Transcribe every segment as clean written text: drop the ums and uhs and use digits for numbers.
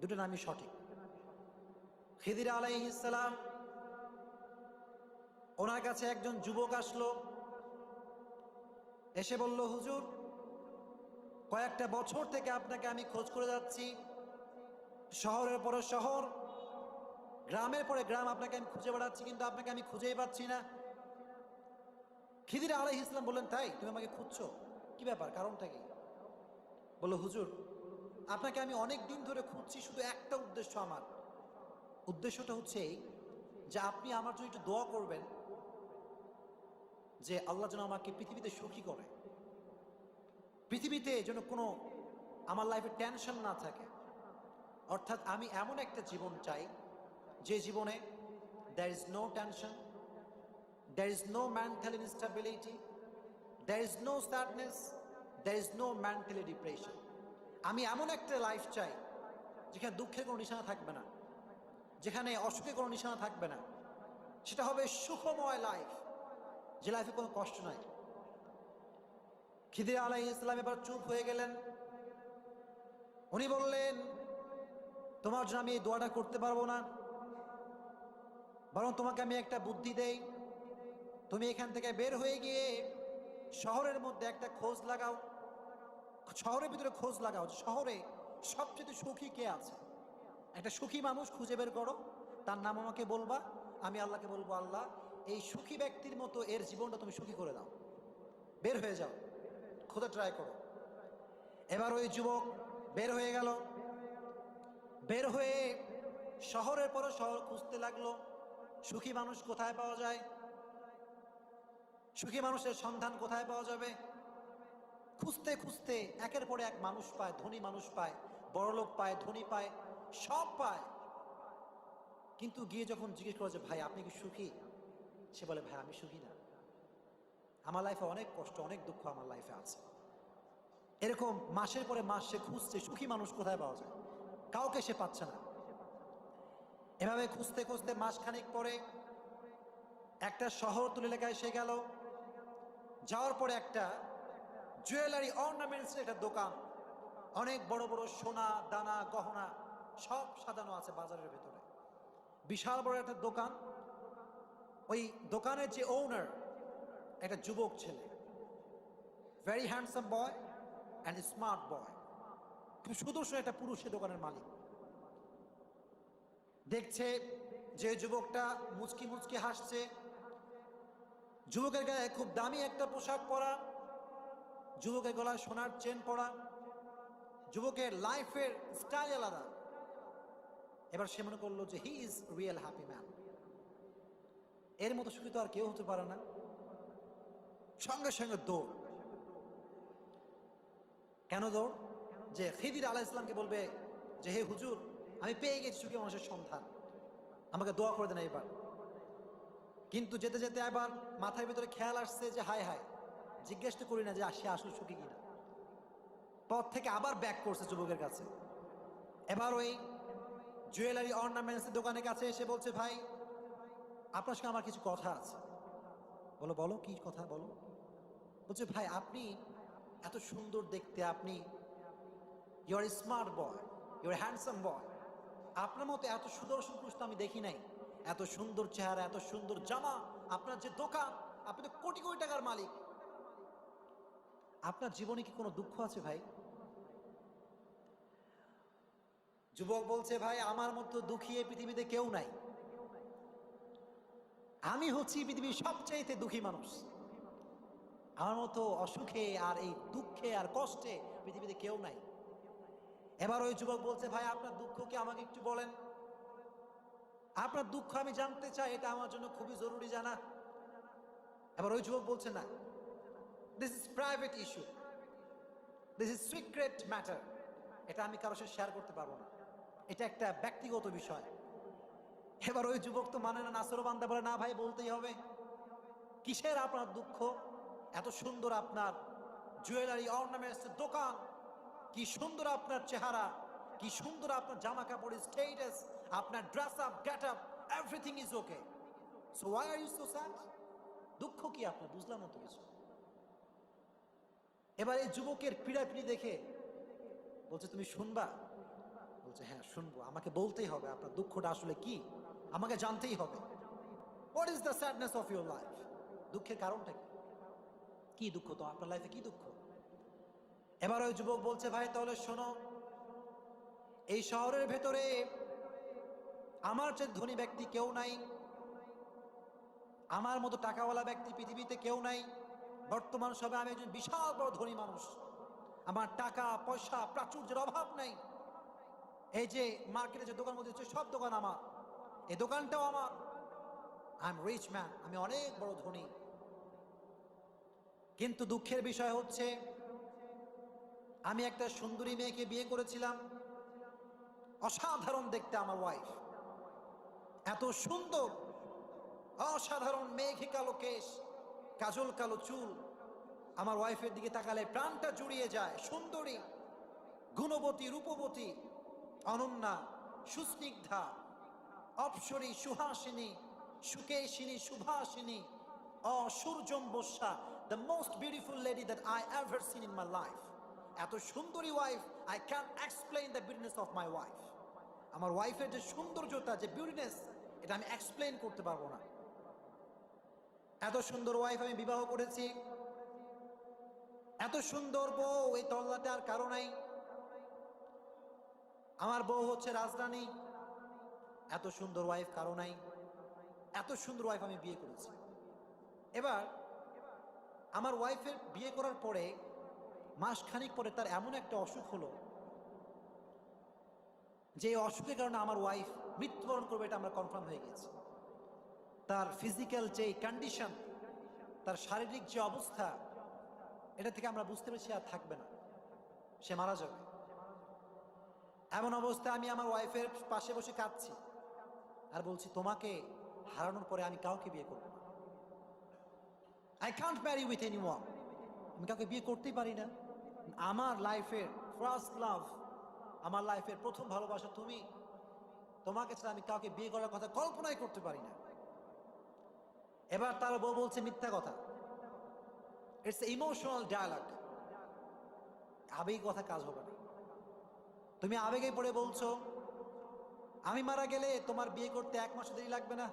দুটো নামই সঠিক। খিদির আলাইহিস সালাম, ওনার কাছে একজন যুবক আসলো, এসে বলল, হুজুর, কয়েকটা বছর থেকে আপনাকে আমি খোঁজ করে যাচ্ছি, শহরের পরে শহর, গ্রামের পরে গ্রাম আপনাকে আমি খুঁজে বেড়াচ্ছি, কিন্তু আপনাকে আমি খুঁজেই পাচ্ছি না। খিদির আলাইহিস সালাম বললেন, তাই? তুমি আমাকে খুঁজছো, কি ব্যাপার, কারণটা কি? বলল, হুজুর, আপনাকে আমি অনেক দিন ধরে খুঁজছি, শুধু একটা উদ্দেশ্য আমার। উদ্দেশ্যটা হচ্ছে এই যে আপনি আমার জন্য একটু দোয়া করবেন যে আল্লাহ যেন আমাকে পৃথিবীতে সুখী করে, পৃথিবীতে যেন কোনো আমার লাইফে টেনশন না থাকে। অর্থাৎ আমি এমন একটা জীবন চাই যে জীবনে there is no tension, there is no mental instability, there is no sadness, there is no mentally depression. আমি এমন একটা লাইফ চাই যেখানে দুঃখের কোনো নিশানা থাকবে না, যেখানে অসুখের কোনো নিশানা থাকবে না। সেটা হবে সুখময় লাইফ, যে লাইফে কোনো কষ্ট নাই। খিদির আলাইহিস সালাম এবার চুপ হয়ে গেলেন। উনি বললেন, তোমার জন্য আমি এই দোয়াটা করতে পারবো না, বরং তোমাকে আমি একটা বুদ্ধি দেই। তুমি এখান থেকে বের হয়ে গিয়ে শহরের মধ্যে একটা খোঁজ লাগাও, শহরের ভিতরে খোঁজ লাগাও, শহরে সবচেয়ে সুখী কে আছে। একটা সুখী মানুষ খুঁজে বের করো, তার নাম আমাকে বলবা, আমি আল্লাহকে বলবো, আল্লাহ, এই সুখী ব্যক্তির মতো এর জীবনটা তুমি সুখী করে দাও। বের হয়ে যাও, খোঁজা ট্রাই করো। এবার ওই যুবক বের হয়ে গেল, বের হয়ে শহরের পর শহর খুঁজতে লাগলো, সুখী মানুষ কোথায় পাওয়া যায়, সুখী মানুষের সন্ধান কোথায় পাওয়া যাবে। খুঁজতে খুঁজতে একের পরে এক মানুষ পায়, ধনী মানুষ পায়, বড়লোক পায়, ধনী পায়, সব পায়। কিন্তু গিয়ে যখন জিজ্ঞেস করে যে ভাই আপনি কি সুখী, সে বলে, ভাই আমি সুখী না, আমার লাইফে অনেক কষ্ট, অনেক দুঃখ আমার লাইফে আছে। এরকম মাসের পরে মাস সে খুঁজছে সুখী মানুষ কোথায় পাওয়া যায়, কাউকে সে পাচ্ছে না। এভাবে খুঁজতে খুঁজতে মাসখানেক পরে একটা শহরতলি এলাকায় সে গেল। যাওয়ার পরে একটা জুয়েলারি অর্নামেন্টসের একটা দোকান, অনেক বড় বড় সোনা দানা গহনা সব সাজানো আছে বাজারের ভেতরে, বিশাল বড় একটা দোকান। ওই দোকানের যে ওনার একটা যুবক ছেলে, very handsome boy and smart boy, খুব সুদর্শন একটা পুরুষ সে দোকানের মালিক। দেখছে যে যুবকটা মুচকি মুচকি হাসছে, যুবকের গায়ে খুব দামি একটা পোশাক পরা, যুবকের গলায় সোনার চেন পরা, যুবকের লাইফের স্টাইল আলাদা। এবার সে মনে করলো যে he is real happy man, এর মতো সুখী তো আর কেউ হতে পারে না। সঙ্গে সঙ্গে দৌড়। কেন দৌড়? যে খিদির আলাইহিস সালামকে বলবে যে হে হুজুর, আমি পেয়ে গেছি সুখী মানুষের সন্ধান, আমাকে দোয়া করে দেন এইবার। কিন্তু যেতে যেতে আবার মাথার ভিতরে খেয়াল আসছে যে হায় হায়, জিজ্ঞেস তো করি না যে সে আসলে সুখী কিনা। পথ থেকে আবার ব্যাক করছে যুবকের কাছে। এবার ওই জুয়েলারি অর্নামেন্টস দোকানের কাছে এসে বলছে, ভাই আপনার সঙ্গে আমার কিছু কথা আছে। বলো, বলো কি কথা বলো। বলছে, ভাই আপনি এত সুন্দর দেখতে, আপনি you are smart boy, you are handsome boy, আপনার মতো এত সুদর্শন পুরুষ তো আমি দেখি নাই, এত সুন্দর চেহারা, এত সুন্দর জামা, আপনার যে দোকান, আপনি তো কোটি কোটি টাকার মালিক, আপনার জীবনে কি কোনো দুঃখ আছে ভাই? যুবক বলছে, ভাই আমার মতো দুঃখী এই পৃথিবীতে কেউ নাই, আমি হচ্ছি পৃথিবীর সবচাইতে দুঃখী মানুষ, আমার মতো অসুখে আর এই দুঃখে আর কষ্টে পৃথিবীতে কেউ নাই। এবার ওই যুবক বলছে, ভাই আপনার দুঃখ কি আমাকে একটু বলেন, আপনার দুঃখ আমি জানতে চাই, এটা আমার জন্য খুবই জরুরি জানা। এবার ওই যুবক বলছে, না, this is private issue, this is secret matter, এটা আমি কারোর সাথে শেয়ার করতে পারবো না, এটা একটা ব্যক্তিগত বিষয়। এবার ওই যুবক তো মানে না, নাসরবান্দা বলে, না ভাই বলতেই হবে। কিসের আপনার দুঃখ? এত সুন্দর আপনার জুয়েলারি অর্নামেন্টস দোকান, কি সুন্দর আপনার চেহারা, কি সুন্দর আপনার জামা কাপড়ের স্টেটাস, আপনার dress up, get up, everything is okay, so why are you so sad? দুঃখ কি আপনার? বুঝলাম না তো কিছু। এবার এই যুবকের পীড়াপিড়ি দেখে বলছে, তুমি শুনবা? বলছে, হ্যাঁ শুনবো, আমাকে বলতেই হবে আপনার দুঃখটা আসলে কি, আমাকে জানতেই হবে। What is the sadness of your life? দুঃখের কারণটা কি? কি দুঃখ তো আপনার লাইফে, কি দুঃখ? এবার ওই যুবক বলছে, ভাই তাহলে শোনো, এই শহরের ভেতরে আমার যে ধনী ব্যক্তি কেউ নাই, আমার মতো টাকাওয়ালা ব্যক্তি পৃথিবীতে কেউ নাই। বর্তমান সময়ে আমি একজন বিশাল বড় ধনী মানুষ, আমার টাকা পয়সা প্রাচুর্যের অভাব নাই। এই যে মার্কেটে যে দোকান মধ্যে সব দোকান আমার, এই দোকানটাও আমার। আই এম রিচ ম্যান, আমি অনেক বড় ধনী। কিন্তু দুঃখের বিষয় হচ্ছে, আমি একটা সুন্দরী মেয়েকে বিয়ে করেছিলাম, অসাধারণ দেখতে আমার ওয়াইফ, এত সুন্দর, অসাধারণ, মেঘে কালো কেশ, কাজল কালো চুল। আমার ওয়াইফের দিকে তাকালে প্রাণটা জুড়িয়ে যায়। সুন্দরী, গুণবতী, রূপবতী, অনন্যা, সুস্নিগ্ধা, অপ্সরী, সুহাসিনী, সুকেশিনী, সুভাসিনী, অসূর্যম্বস্যা, the most beautiful lady that I ever seen in my life. এত সুন্দরী wife, I can explain the beautiness of my wife. আমার ওয়াইফের যে সৌন্দর্যতা, যে বিউটিনেস, এটা আমি এক্সপ্লেইন করতে পারবো না। এত সুন্দর ওয়াইফ আমি বিবাহ করেছি, এত সুন্দর বউ, এই তল্লাটে আর কারো নাই। আমার বউ হচ্ছে রাজরানী, এত সুন্দর ওয়াইফ কারো নাই। এত সুন্দর ওয়াইফ আমি বিয়ে করেছি। এবার আমার ওয়াইফের বিয়ে করার পরে মাসখানিক পরে তার এমন একটা অসুখ হলো, যে অসুখের কারণে আমার ওয়াইফ মৃত্যুবরণ করবে, এটা আমরা কনফার্ম হয়ে গেছে। তার ফিজিক্যাল যে কন্ডিশন, তার শারীরিক যে অবস্থা, এটা থেকে আমরা বুঝতে পেরেছি আর থাকবে না, সে মারা যাবে। এমন অবস্থায় আমি আমার ওয়াইফের পাশে বসে কাঁদছি আর বলছি, তোমাকে হারানোর পরে আমি কাউকে বিয়ে করব না। I can't marry with anyone. আমি কাউকে বিয়ে করতেই পারি না। আমার লাইফের ফার্স্ট লাভ, আমার লাইফের প্রথম ভালোবাসা তুমি। তোমাকে ছাড়া আমি কাউকে বিয়ে করার কথা কল্পনাই করতে পারি না। এবার তার বউ বলছে মিথ্যা কথা। It's emotional dialogue. আবেগী কথা কাজ হবে না। তুমি আবেগে পড়ে বলছো আমি মারা গেলে তোমার বিয়ে করতে 1 মাস দেরি লাগবে না।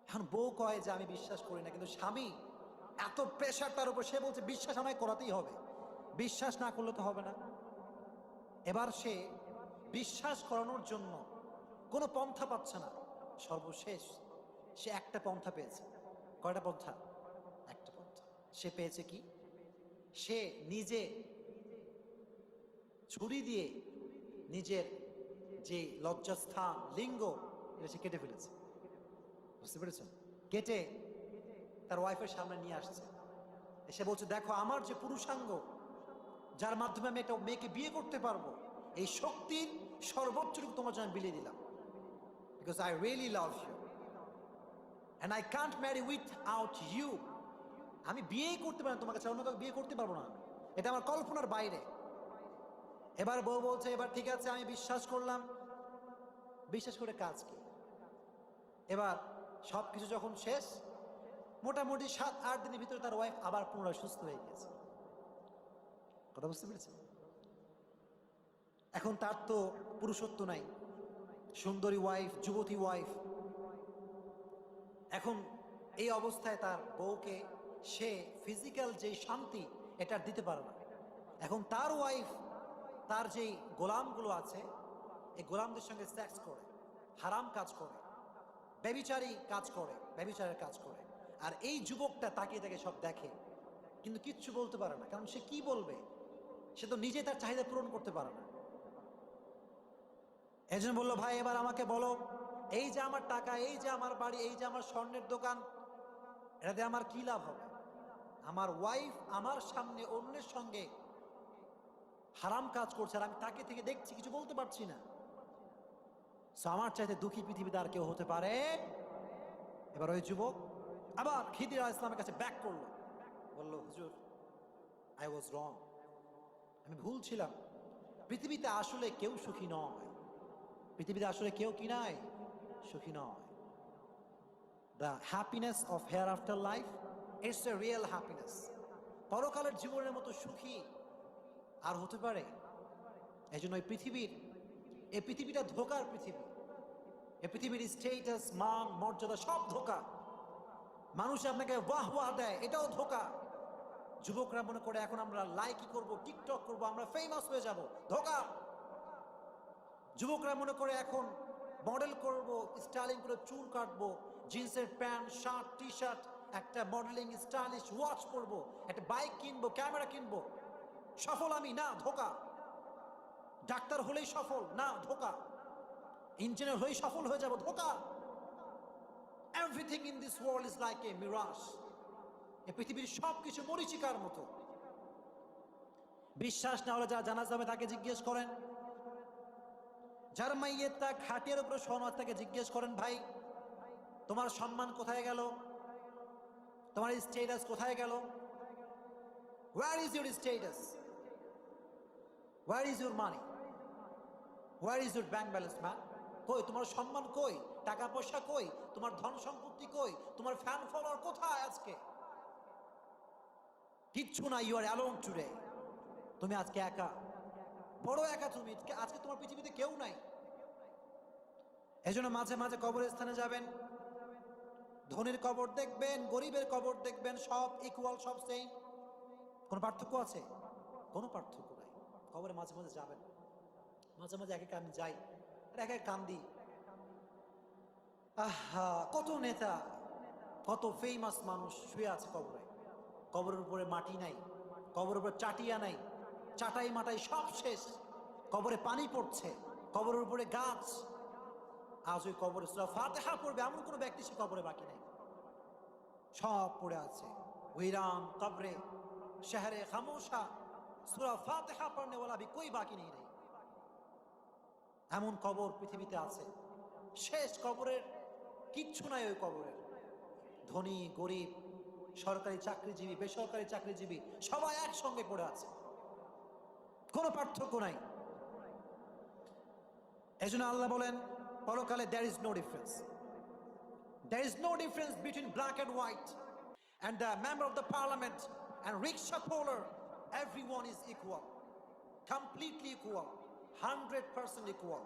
এখন বউ কয় যে আমি বিশ্বাস করি না, কিন্তু স্বামী এত প্রেশার তার উপর, সে বলছে বিশ্বাস আমায় করাতেই হবে, বিশ্বাস না করলে তো হবে না। এবার সে বিশ্বাস করানোর জন্য কোনো পন্থা পাচ্ছে না। সর্বশেষ সে একটা পন্থা পেয়েছে। কয়টা পন্থা? একটা পন্থা। সে পেয়েছে কি? সে নিজে ছুরি দিয়ে নিজের যে লজ্জাস্থান, লিঙ্গ, এটা সে কেটে ফেলেছে। বুঝতে পেরেছেন? কেটে তার ওয়াইফের সামনে নিয়ে আসছে। এসে বলছে, দেখো আমার যে পুরুষাঙ্গ, যার মাধ্যমে আমি একটা মেয়েকে বিয়ে করতে পারবো, এই শক্তির সর্বোচ্চটুকু তোমার জন্য বিলিয়ে দিলাম। Because I really love you and I can't marry without you. আমি বিয়েই করতে পারি না তোমাকে ছাড়া, অন্য কাউকে বিয়ে করতে পারবো না, এটা আমার কল্পনার বাইরে। এবার বউ বলছে, এবার ঠিক আছে আমি বিশ্বাস করলাম। বিশ্বাস করে কাজ কি? এবার সবকিছু যখন শেষ, মোটামুটি 7-8 দিনের ভিতরে তার ওয়াইফ আবার পুনরায় সুস্থ হয়ে গেছে। কথা বুঝতে পেরেছেন? এখন তার তো পুরুষত্ব নাই, সুন্দরী ওয়াইফ, যুবতী ওয়াইফ। এখন এই অবস্থায় তার বউকে সে ফিজিক্যাল যে শান্তি, এটা দিতে পারে না। এখন তার ওয়াইফ তার যেই গোলামগুলো আছে, এই গোলামদের সঙ্গে সেক্স করে, হারাম কাজ করে, ব্যভিচারী কাজ করে, ব্যভিচারের কাজ করে। আর এই যুবকটা তাকিয়ে তাকে সব দেখে, কিন্তু কিচ্ছু বলতে পারে না। কারণ সে কি বলবে? সে তো নিজে তার চাহিদা পূরণ করতে পারে না। এজন্য বললো, ভাই এবার আমাকে বলো, এই যে আমার টাকা, এই যে আমার বাড়ি, এই যে আমার স্বর্ণের দোকান, এটাতে আমার কি লাভ হবে? আমার ওয়াইফ আমার সামনে অন্যের সঙ্গে হারাম কাজ করছে, আর আমি তাকে থেকে দেখছি, কিছু বলতে পারছি না। আমার চাইতে দুঃখী পৃথিবীতে আর কেউ হতে পারে? এবার ওই যুবক আবার খিদির আলাইহিস সালামের কাছে ব্যাক করলো, বলল, হুজুর, আই ওয়াজ রং, আমি ভুল ছিলাম। পৃথিবীতে আসলে কেউ সুখী নয়। পৃথিবীতে আসলে কেউ কি নাই? সুখী নয়। The happiness of hair after life, it's a real happiness. পরকালের জীবনের মতো সুখী আর হতে পারে? এই জন্য এই পৃথিবীটা ধোকার পৃথিবী। এই পৃথিবীর স্টেটাস, মান, মর্যাদা সব ধোকা। মানুষ আপনাকে বাহ বাহ দেয়, এটাও ধোকা। যুবকরা মনে করে এখন আমরা লাইকি করব, টিকটক করব, আমরা ফেমাস হয়ে যাব, ধোকা। যুবকরা মনে করে এখন মডেল করব, স্টাইলিং করে চুল কাটবো, জিন্সের প্যান্ট, শার্ট, টি শার্ট, একটা মডেলিং স্টাইলিশ ওয়াচ পরবো, একটা বাইক কিনবো, ক্যামেরা কিনবো, সফল আমি, না, ধোকা। ডাক্তার হলেই সফল, না, ধোকা। ইঞ্জিনিয়ার হলেই সফল হয়ে যাব, ধোকা। Everything in this world is like a mirage. এই পৃথিবীর সবকিছু মরীচিকার মতো। বিশ্বাস না হলে যারা জানাজা হবে তাকে জিজ্ঞেস করেন, যার মাইয়ের তা খাটিয়ার উপরে শোনো তাকে জিজ্ঞেস করেন, ভাই তোমার সম্মান কোথায় গেল, তোমার স্টেটাস কোথায় গেল? Where is your status? Where is your money? Where is your bank balance, man? কই তোমার সম্মান, কই টাকা পয়সা, কই তোমার ধন সম্পত্তি, কই তোমার ফ্যান ফলোয়ার কোথায়? আজকে কিচ্ছু না। You are alone today. তুমি আজকে একা, বড় একা তুমি। আজকে তোমার পৃথিবীতে কেউ নাই। এজন্য মাঝে মাঝে কবরস্থানে যাবেন, ধনীর কবর দেখবেন, গরিবের কবর দেখবেন, সব ইকুয়াল, সব সেম। কোনো পার্থক্য আছে? কোনো পার্থক্য নাই। কবরে মাঝে মাঝে যাবেন, মাঝে মাঝে এক এক আমি যাই, এক এক কান্দি। আহা, কত নেতা, কত ফেমাস মানুষ শুয়ে আছে কবরে। কবরের উপরে মাটি নাই, কবরের উপরে চাটিয়া নাই, চাটাই মাটাই সব শেষ। কবরে পানি পড়ছে, কবরের উপরে গাছ। আজ ওই কবরে সূরা ফাতিহা পড়বে এমন কোনো ব্যক্তি সে কবরে বাকি নাই, সব পড়ে আছে। वीरान कब्रे शहरे खामोशा सूरा फातिहा पढ़ने वाला भी कोई बाकी नहीं रही। এমন কবর পৃথিবীতে আছে, শেষ। কবরের কিচ্ছু নাই ওই কবরের। ধনী গরিব, সরকারি চাকরিজীবী, বেসরকারি চাকরিজীবী সবাই একসঙ্গে পড়ে আছে, কোনো পার্থক্য নাই। এজন্য আল্লাহ বলেন পরকালে there is no difference. There is no difference between black and white and the member of the parliament and rickshaw puller. Everyone is equal, completely equal, 100% equal.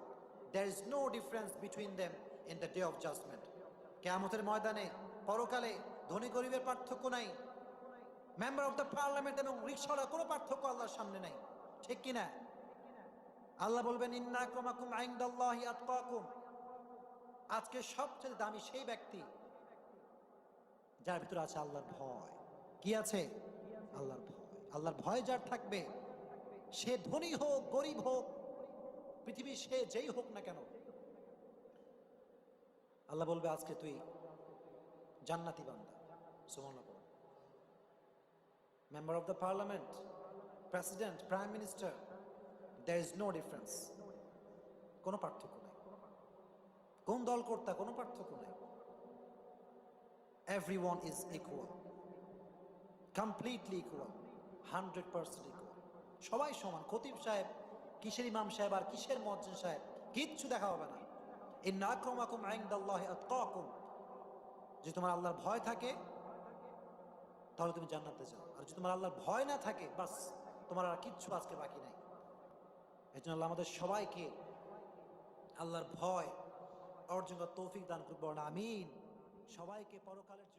There is no difference between them in the day of judgment. কিয়ামতের ময়দানে পরকালে ধনী গরিবের পার্থক্য নাই, member of the parliament এবং রিকশাওয়ালার কোনো পার্থক্য আল্লাহর সামনে নাই, ঠিক কিনা? আল্লাহ বলবেন ইন্না আক্রামাকুম ইনদাল্লাহি আতকাকুম। আজকে সবচেয়ে দামি সেই ব্যক্তি যার ভিতরে আছে আল্লাহর ভয়। কি আছে? আল্লাহর ভয়। আল্লাহর ভয় যার থাকবে, সে ধনী হোক গরিব হোক, পৃথিবীর সে যেই হোক না কেন, আল্লাহ বলবে আজকে তুই জান্নাতি বান্দা। সুবহানাল্লাহ। Member of the parliament, president, prime minister, there is no difference, কোনো পার্থক্য নাই। কোন দল কর্তা, কোনো পার্থক্য নাই। everyone is equal, completely equal, 100% equal. সবাই সমান। খতিব সাহেব, কিসের ইমাম সাহেব আর কিসের মুয়াজ্জিন সাহেব, কিচ্ছু দেখা হবে না। ইন্না আক্রামাকুম ইনদাল্লাহি আতকাকুম। যদি তোমার আল্লাহর ভয় থাকে তাহলে তুমি জান্নাতে যাও, আর যদি তোমার আল্লাহর ভয় না থাকে বাস তোমার আর কিচ্ছু আজকে বাকি নাই। এই জন্য আল্লাহ আমাদের সবাইকে আল্লাহর ভয় অর্জন করার তৌফিক দান করুন, আমিন। সবাইকে পরকালের